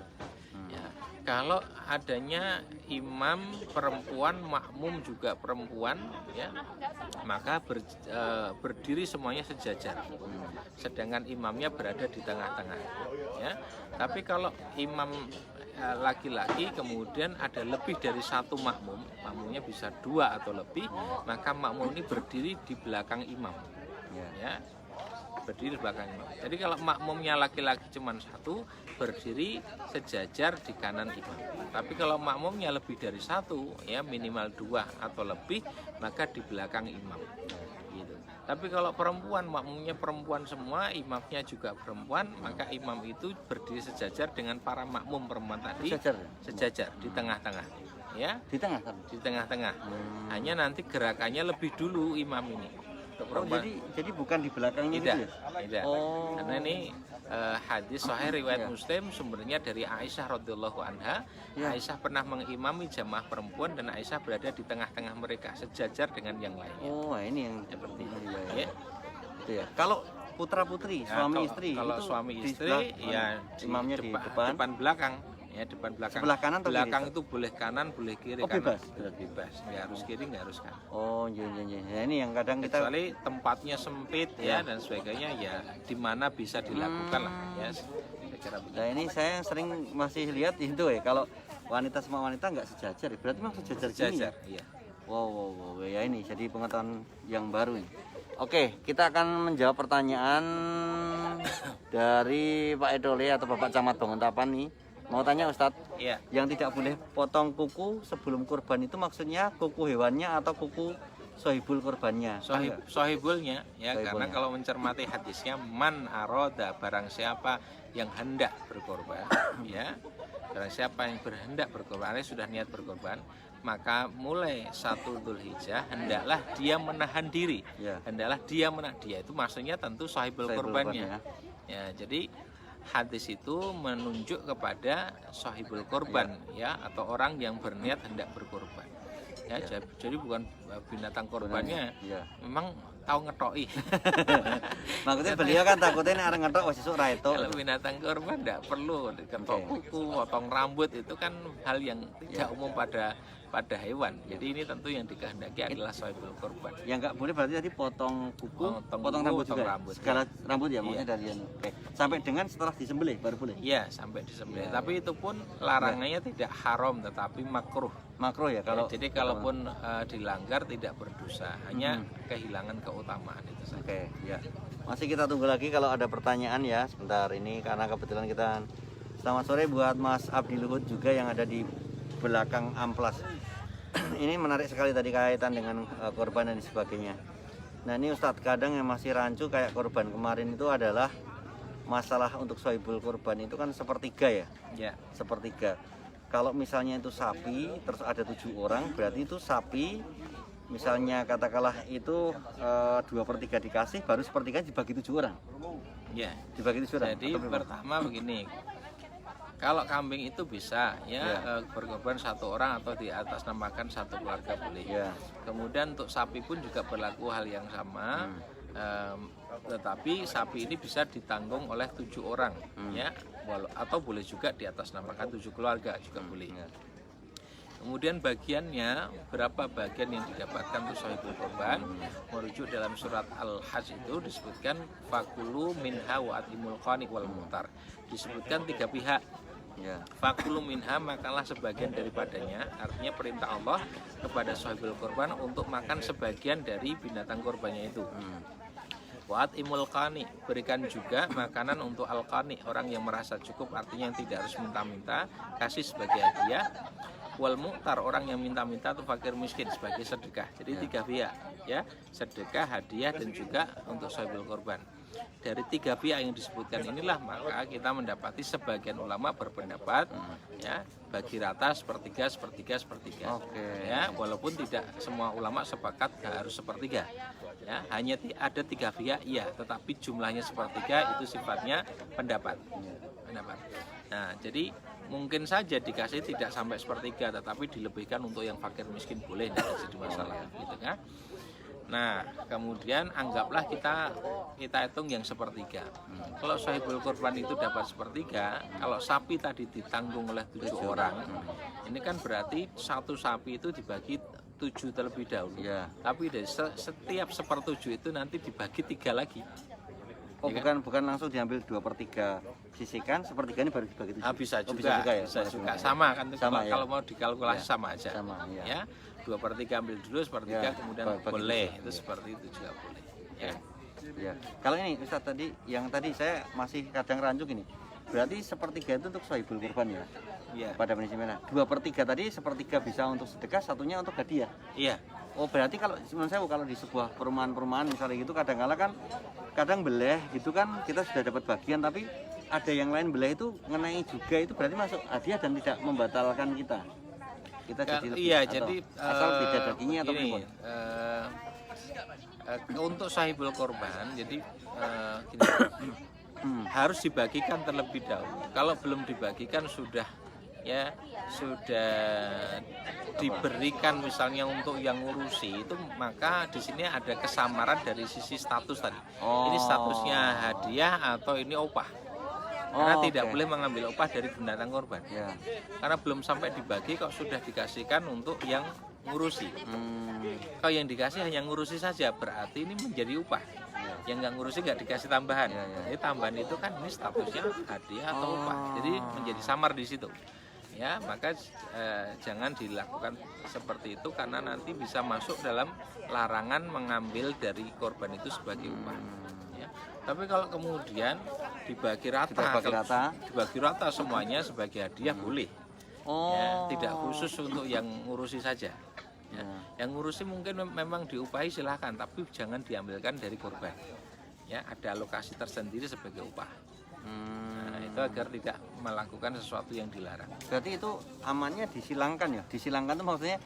Ya, kalau adanya imam perempuan, makmum juga perempuan, ya, maka berdiri semuanya sejajar. Sedangkan imamnya berada di tengah-tengah. Ya, tapi kalau imam laki-laki kemudian ada lebih dari satu makmum, makmumnya bisa dua atau lebih, maka makmum ini berdiri di belakang imam. Ya, berdiri di belakang imam. Jadi kalau makmumnya laki-laki cuma satu, berdiri sejajar di kanan imam. Tapi kalau makmumnya lebih dari satu, ya minimal dua atau lebih, maka di belakang imam. Gitu. Tapi kalau perempuan, makmumnya perempuan semua, imamnya juga perempuan, maka imam itu berdiri sejajar dengan para makmum perempuan tadi, sejajar di tengah-tengah. Ya, di tengah-tengah. Hanya nanti gerakannya lebih dulu imam ini. Oh, jadi bukan di belakangnya tidak, gitu ya? Tidak. Oh. Karena ini hadis sahih riwayat Muslim, sumbernya dari Aisyah radhiyallahu anha. Aisyah pernah mengimami jamaah perempuan dan Aisyah berada di tengah-tengah mereka sejajar dengan yang lainnya. Oh, ini yang seperti itu. Ya. Itu ya. Kalau putra-putri, suami istri, kalau itu suami istri ya imamnya di depan belakang. Ya, depan belakang. Sebelah kanan atau belakang kiri? Itu boleh kanan, boleh kiri. Oh, bebas. Bebas. Nggak harus kiri, nggak harus kanan. Oh, iya. Ya, ini yang kadang kita kecuali tempatnya sempit ya dan sebagainya, ya di mana bisa dilakukan lah ya. Saya kira begitu. Nah, ini saya sering masih lihat itu ya, kalau wanita sama wanita nggak sejajar, berarti memang sejajar gini ya? Iya. Wow, ya ini jadi pengetahuan yang baru ini. Oke, kita akan menjawab pertanyaan dari Pak Edole atau Bapak Camat Banguntapan nih. Mau tanya Ustadz, yang tidak boleh potong kuku sebelum kurban itu maksudnya kuku hewannya atau kuku sohibul kurbannya? Sohibulnya ya, karena kalau mencermati hadisnya, man aroda, barang siapa yang hendak berkorban ya, barang siapa yang berhendak berkorban, sudah niat berkorban, maka mulai 1 Dzulhijjah hendaklah dia menahan diri. Hendaklah dia menahan, dia itu maksudnya tentu sohibul kurbannya. Ya, jadi hadis itu menunjuk kepada sahibul korban ya, atau orang yang berniat hendak berkorban. Ya, jadi bukan binatang korbannya, Iya. memang tahu ngetoki. Maksudnya beliau kan takutnya nek arep ngetok wis esuk ra etuk. Kalau binatang korban tidak perlu diketok Oke. kuku, potong rambut, itu kan hal yang tidak umum pada hewan. Jadi ini tentu yang dikehendaki adalah sohibul korban. Yang nggak boleh berarti tadi potong kuku, Potong potong kuku, rambut potong juga. rambut. Segala rambut ya Iya. maksudnya dari anu. Oke. Sampai dengan setelah disembelih baru boleh. Iya, sampai disembelih. Iya. Tapi itu pun larangannya tidak haram, tetapi makruh. Makro ya kalau. Jadi kalaupun dilanggar tidak berdosa, hanya kehilangan keutamaan itu saja. Oke, ya. Masih kita tunggu lagi kalau ada pertanyaan ya sebentar ini karena kebetulan kita. Selamat sore buat Mas Abdi Luhut juga yang ada di belakang amplas. Ini menarik sekali tadi kaitan dengan korban dan sebagainya. Nah ini Ustadz kadang yang masih rancu kayak korban kemarin itu adalah masalah untuk sohibul korban itu kan sepertiga ya, Ya, sepertiga. Kalau misalnya itu sapi terus ada 7 orang berarti itu sapi misalnya katakanlah itu 2/3 dikasih baru sepertiga dibagi 7 orang. ya. Dibagi 7 orang. Jadi atau gimana? pertama begini, kalau kambing itu bisa ya berkorban 1 orang atau di atas namakan 1 keluarga boleh. Ya. Kemudian untuk sapi pun juga berlaku hal yang sama. Tetapi sapi ini bisa ditanggung oleh 7 orang ya, atau boleh juga di atas namakan 7 keluarga juga boleh. Ya. Kemudian bagiannya, berapa bagian yang didapatkan untuk sohibul korban, merujuk dalam surat Al-Hajj itu disebutkan fakulu minha wa atimul qani wal muhtar. Disebutkan 3 pihak. Ya. Fakulu minha, makanlah sebagian daripadanya. Artinya perintah Allah kepada sohibul korban untuk makan sebagian dari binatang korbannya itu. Wa atimul qani, berikan juga makanan untuk al-qani, orang yang merasa cukup, artinya yang tidak harus minta-minta, kasih sebagai hadiah. Wal mu'tar, orang yang minta-minta atau fakir miskin sebagai sedekah. Jadi 3 pihak ya, sedekah, hadiah dan juga untuk sohibul korban. Dari 3 pihak yang disebutkan inilah maka kita mendapati sebagian ulama berpendapat ya bagi rata sepertiga. Oke. Ya, walaupun tidak semua ulama sepakat harus sepertiga. Ya, hanya ada 3 pihak iya, tetapi jumlahnya sepertiga itu sifatnya pendapat. Nah, jadi mungkin saja dikasih tidak sampai sepertiga, tetapi dilebihkan untuk yang fakir miskin boleh, tidak jadi masalah, gitu kan? Nah, kemudian anggaplah kita hitung yang sepertiga. Kalau sohibul korban itu dapat sepertiga, kalau sapi tadi ditanggung oleh 7 orang, ini kan berarti 1 sapi itu dibagi 7 terlebih dahulu. Ya. Tapi dari setiap 1/7 itu nanti dibagi 3 lagi. Oh, bukan langsung diambil 2/3 sisihkan, sepertiganya baru dibagi 7. Bisa Oh, juga, ya? bisa juga. Sama kan, Sama, kalau ya? mau dikalkulasi Ya, sama aja. sama, ya. Ya, 2/3 ambil dulu, 1/3 Ya, kemudian bagi boleh, tiga. itu seperti itu juga boleh. Ya. Ya. Kalau ini Ustadz tadi saya masih kadang rancu gini. Berarti sepertiga itu untuk sohibul korban ya? Iya. Pada prinsipnya. 2/3 tadi sepertiga bisa untuk sedekah, satunya untuk hadiah. Iya. Oh berarti kalau menurut saya kalau di sebuah perumahan misalnya gitu kadang belah gitu kan kita sudah dapat bagian tapi ada yang lain belah itu ngenai juga itu berarti masuk hadiah dan tidak membatalkan kita jadi lebih Iya, atau jadi asal beda dagingnya atau ini, gimana? untuk sahibul korban, jadi gini, harus dibagikan terlebih dahulu. Kalau belum dibagikan sudah diberikan misalnya untuk yang ngurusi itu, maka di sini ada kesamaran dari sisi status tadi. Ini statusnya hadiah atau ini upah. Karena tidak boleh mengambil upah dari binatang korban. Ya. Karena belum sampai dibagi kok sudah dikasihkan untuk yang ngurusi. Kalau yang dikasih hanya ngurusi saja, berarti ini menjadi upah. Yang nggak ngurusi nggak dikasih tambahan. Jadi tambahan itu kan ini statusnya hadiah atau upah. Jadi menjadi samar di situ. Ya, maka jangan dilakukan seperti itu karena nanti bisa masuk dalam larangan mengambil dari korban itu sebagai upah. Ya. Tapi kalau kemudian dibagi rata semuanya sebagai hadiah boleh. Ya, tidak khusus untuk yang ngurusi saja. Ya. Yang ngurusi mungkin memang diupahi silahkan, tapi jangan diambilkan dari korban. Ya, ada alokasi tersendiri sebagai upah. Nah, itu agar tidak melakukan sesuatu yang dilarang. Berarti itu amannya disilangkan ya? Disilangkan itu maksudnya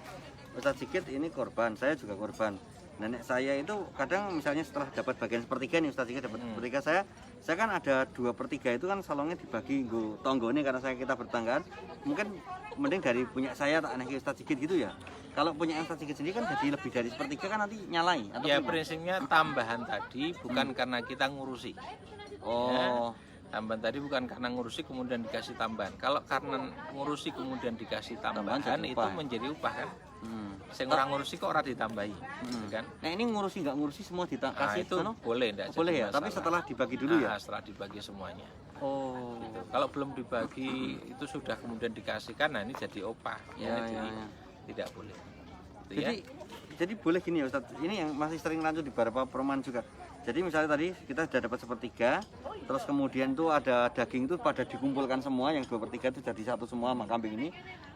Ustadz Sigit ini korban, saya juga korban. Nenek saya itu kadang misalnya setelah dapat bagian sepertiga nih Ustadz Sigit dapat sepertiga, saya kan ada 2/3 itu kan salongnya dibagi nggo tonggone karena kita bertanggaan. Mungkin mending dari punya saya tak aneh Ustadz Sigit gitu ya. Kalau punya Ustadz Sigit sendiri kan jadi lebih dari sepertiga kan nanti nyalai atau Ya gimana? prinsipnya tambahan tadi bukan karena kita ngurusi. Oh, Tambahan tadi bukan karena ngurusi kemudian dikasih tambahan. Kalau karena ngurusi kemudian dikasih Tambahan tambahan jadi itu upah. menjadi upah kan. hmm. Sing orang ngurusi kok ora ditambahi, kan? Nah ini ngurusi nggak ngurusi semua Nah, dikasih itu sono? boleh enggak Boleh ya, tapi setelah dibagi dulu ya. Setelah dibagi semuanya. Oh, Gitu. Kalau belum dibagi itu sudah kemudian dikasihkan, nah ini jadi opah Ya, jadi ya. tidak boleh. Gitu jadi boleh gini ya Ustadz, ini yang masih sering lanjut di beberapa perumahan juga. Jadi misalnya tadi kita sudah dapat sepertiga, terus kemudian tuh ada daging itu pada dikumpulkan semua, yang 2/3 itu jadi satu semua sama kambing ini.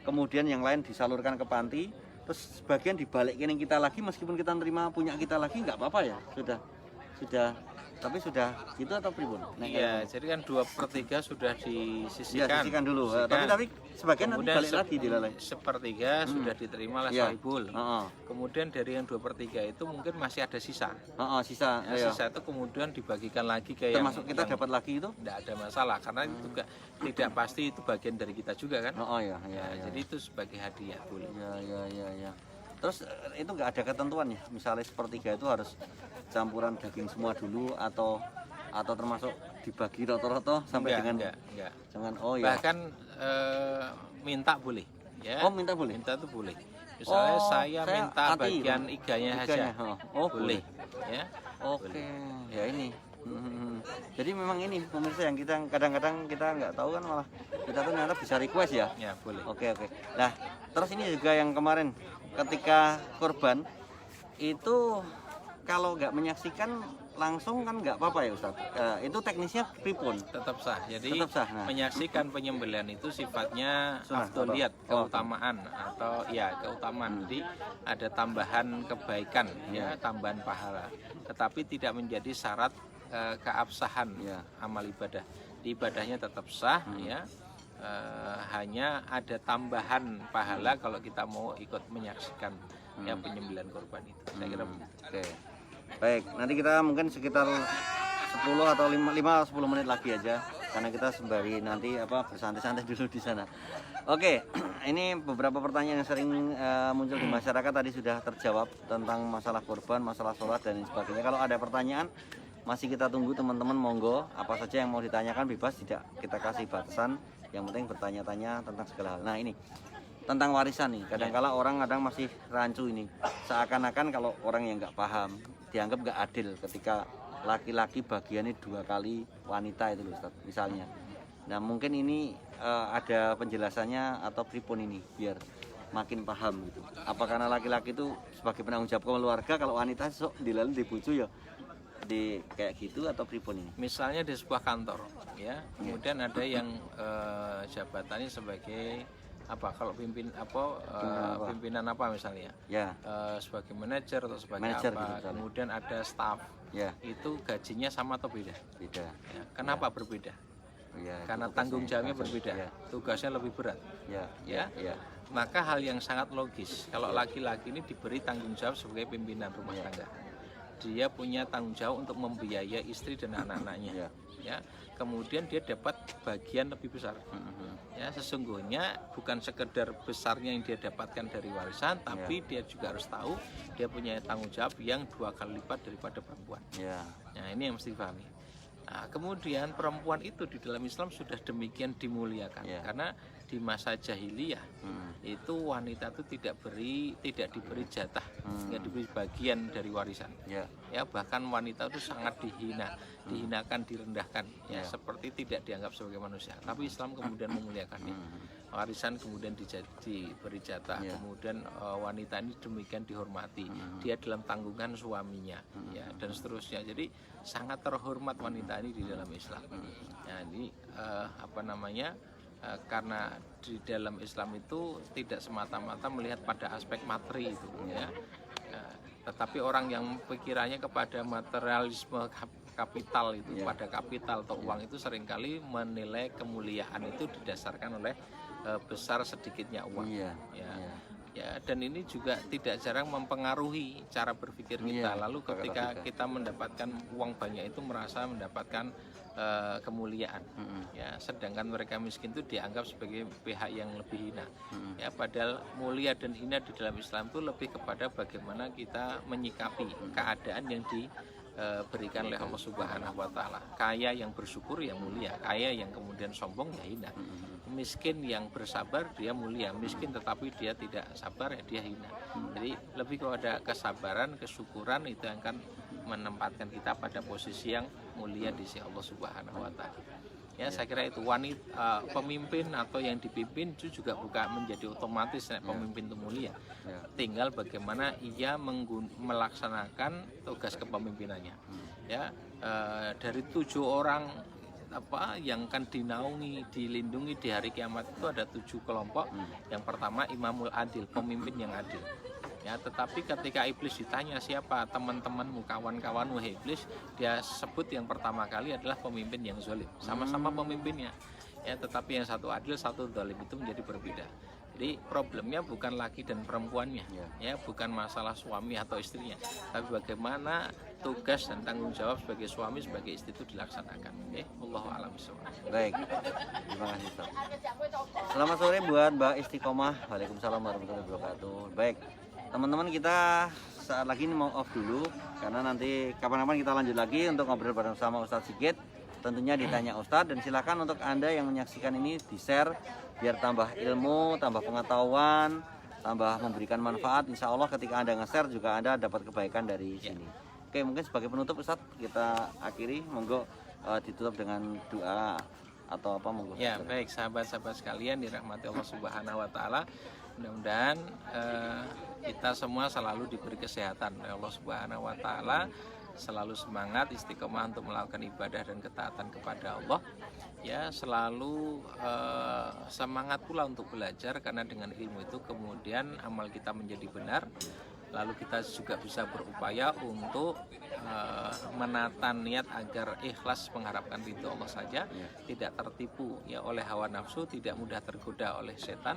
Kemudian yang lain disalurkan ke panti, terus sebagian dibalikin kita lagi, meskipun kita terima punya kita lagi nggak apa-apa ya, sudah. Tapi sudah gitu atau pribun? Iya, jadi kan 2/3 sudah Ya, disisihkan. sisihkan dulu. Disisihkan. Tapi sebagian nanti Kemudian balik lagi dilalai. sepertiga sudah diterima oleh Iya. sahibul. Heeh. Kemudian dari yang 2/3 itu mungkin masih ada sisa. Sisa. Ya, Iya. sisa itu kemudian dibagikan lagi ke yang Termasuk kita dapat lagi itu? tidak ada masalah karena itu juga tidak pasti itu bagian dari kita juga kan. Ya. Jadi itu sebagai hadiah boleh. Ya. Terus itu nggak ada ketentuan ya, misalnya sepertiga itu harus campuran daging semua dulu atau termasuk dibagi roto-roto sampai Enggak. dengan oh ya. Bahkan minta boleh ya. Oh, minta boleh. Minta itu boleh. Misalnya saya minta hati, bagian iganya saja. Oh, boleh. Ya. Oke. Ya ini. Jadi memang ini pemirsa yang kita kadang-kadang kita nggak tahu kan, malah kita tuh ternyata bisa request ya. Ya, boleh. Oke. Nah, terus ini juga yang kemarin ketika korban itu kalau nggak menyaksikan langsung kan nggak apa-apa ya Ustaz. Itu teknisnya pripun? Tetap sah. Jadi Tetap sah. Nah. menyaksikan penyembelihan itu sifatnya Sunnah, afdoliyat, oh. keutamaan atau ya keutamaan. Jadi ada tambahan kebaikan ya, tambahan pahala. Tetapi tidak menjadi syarat keabsahan amal ibadah. Di ibadahnya tetap sah ya. Hanya ada tambahan pahala kalau kita mau ikut menyaksikan ya penyembelihan korban itu. Saya kira Oke. Baik, nanti kita mungkin sekitar 10 atau 5-10 menit lagi aja karena kita sembari nanti bersantai-santai dulu di sana. Oke, ini beberapa pertanyaan yang sering muncul di masyarakat tadi sudah terjawab tentang masalah korban, masalah sholat dan lain sebagainya. Kalau ada pertanyaan masih kita tunggu teman-teman, monggo apa saja yang mau ditanyakan bebas, tidak kita kasih batasan. Yang penting bertanya-tanya tentang segala hal. Nah ini tentang warisan nih, kadang-kala orang kadang masih rancu ini, seakan-akan kalau orang yang nggak paham dianggap nggak adil ketika laki-laki bagiannya 2 kali wanita itu loh Ustaz, misalnya. Nah mungkin ini ada penjelasannya atau pripun ini biar makin paham gitu. Apa karena laki-laki itu sebagai penanggung jawab keluarga, kalau wanita sok dilalu dibucu ya di kayak gitu atau pripun ini? misalnya di sebuah kantor ya, kemudian ada yang jabatannya sebagai apa, kalau pimpinan apa misalnya Ya. sebagai manajer atau sebagai Manajer apa, gitu, kemudian ada staff Ya. itu gajinya sama atau beda Beda. ya, kenapa berbeda? Ya, Karena tugasnya, tanggung jawabnya berbeda, Ya. tugasnya lebih berat Ya. ya. Maka hal yang sangat logis kalau laki-laki ini diberi tanggung jawab sebagai pimpinan rumah tangga, dia punya tanggung jawab untuk membiayai istri dan anak-anaknya ya, kemudian dia dapat bagian lebih besar ya. Sesungguhnya bukan sekedar besarnya yang dia dapatkan dari warisan, tapi dia juga harus tahu dia punya tanggung jawab yang 2 kali lipat daripada perempuan. Nah ini yang mesti dipahami. Nah, kemudian perempuan itu di dalam Islam sudah demikian dimuliakan karena di masa jahiliyah itu wanita itu tidak diberi jatah, tidak diberi bagian dari warisan. Ya, bahkan wanita itu sangat dihinakan, direndahkan ya, seperti tidak dianggap sebagai manusia. Tapi Islam kemudian memuliakannya. Warisan kemudian diberi jatah, kemudian wanita ini demikian dihormati, dia dalam tanggungan suaminya ya, dan seterusnya. Jadi sangat terhormat wanita ini di dalam Islam. Nah, ini karena di dalam Islam itu tidak semata-mata melihat pada aspek materi itu ya. Tetapi orang yang pikirannya kepada materialisme kapital itu, pada kapital atau uang itu seringkali menilai kemuliaan itu didasarkan oleh besar sedikitnya uang. ya, dan ini juga tidak jarang mempengaruhi cara berpikir kita. Iya, Lalu cara ketika berpikir. kita mendapatkan uang banyak itu merasa mendapatkan kemuliaan, ya, sedangkan mereka miskin itu dianggap sebagai pihak yang lebih hina. Ya, padahal mulia dan hina di dalam Islam itu lebih kepada bagaimana kita menyikapi keadaan yang diberikan oleh Allah Subhanahu wa taala. Kaya yang bersyukur ya mulia, kaya yang kemudian sombong ya hina. Miskin yang bersabar dia mulia, miskin tetapi dia tidak sabar ya dia hina. Jadi lebih kepada kesabaran, kesyukuran itu yang akan menempatkan kita pada posisi yang mulia di sisi Allah Subhanahu wa taala. Ya, saya kira itu wanita pemimpin atau yang dipimpin itu juga bukan menjadi otomatis pemimpin itu mulia. Tinggal bagaimana ia melaksanakan tugas kepemimpinannya. Ya, dari 7 orang yang akan dinaungi, dilindungi di hari kiamat itu ada 7 kelompok. Yang pertama imamul adil, pemimpin yang adil. Ya, tetapi ketika iblis ditanya siapa teman-temanmu, kawan-kawanmu, iblis, dia sebut yang pertama kali adalah pemimpin yang zalim. Sama-sama pemimpinnya. Ya, tetapi yang satu adil, satu zalim itu menjadi berbeda. Jadi problemnya bukan laki dan perempuannya, ya, bukan masalah suami atau istrinya, tapi bagaimana tugas dan tanggung jawab sebagai suami, sebagai istri itu dilaksanakan. Wallahu a'lam bishawab. Baik, terima kasih Ustaz. Selamat sore buat Mbak Istiqomah. Waalaikumsalam warahmatullahi wabarakatuh. Baik, teman-teman, kita saat lagi ini mau off dulu karena nanti kapan-kapan kita lanjut lagi untuk ngobrol bareng sama Ustadz Sigit. Tentunya ditanya Ustadz, dan silakan untuk Anda yang menyaksikan ini di-share biar tambah ilmu, tambah pengetahuan, tambah memberikan manfaat. Insya Allah ketika Anda nge-share juga Anda dapat kebaikan dari sini. Oke, mungkin sebagai penutup Ustadz kita akhiri, monggo ditutup dengan doa atau apa, monggo. Ya, baik sahabat-sahabat sekalian dirahmati Allah Subhanahu wa taala. Mudah-mudahan kita semua selalu diberi kesehatan oleh Allah Subhanahu wa taala, selalu semangat istiqomah untuk melakukan ibadah dan ketaatan kepada Allah. Ya, selalu semangat pula untuk belajar, karena dengan ilmu itu kemudian amal kita menjadi benar. Lalu kita juga bisa berupaya untuk menata niat agar ikhlas mengharapkan ridho Allah saja, tidak tertipu ya oleh hawa nafsu, tidak mudah tergoda oleh setan.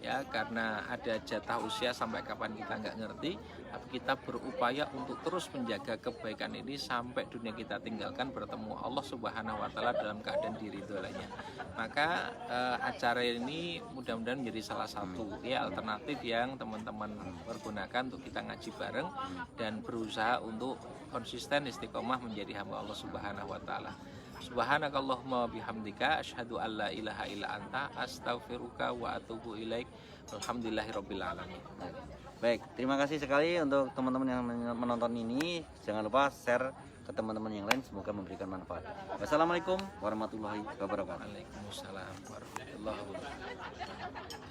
Ya, karena ada jatah usia sampai kapan kita nggak ngerti, tapi kita berupaya untuk terus menjaga kebaikan ini sampai dunia kita tinggalkan bertemu Allah Subhanahu wa taala dalam keadaan diridhoinya. Maka acara ini mudah-mudahan menjadi salah satu ya alternatif yang teman-teman pergunakan untuk kita ngaji bareng dan berusaha untuk konsisten istiqomah menjadi hamba Allah Subhanahu wa taala. Subhanakallahumma bihamdika asyhadu an la ilaha illa anta astaghfiruka wa atubu ilaik. Alhamdulillahirabbil alamin. Baik, terima kasih sekali untuk teman-teman yang menonton ini. Jangan lupa share ke teman-teman yang lain, semoga memberikan manfaat. Wassalamualaikum warahmatullahi wabarakatuh. Waalaikumsalam warahmatullahi wabarakatuh.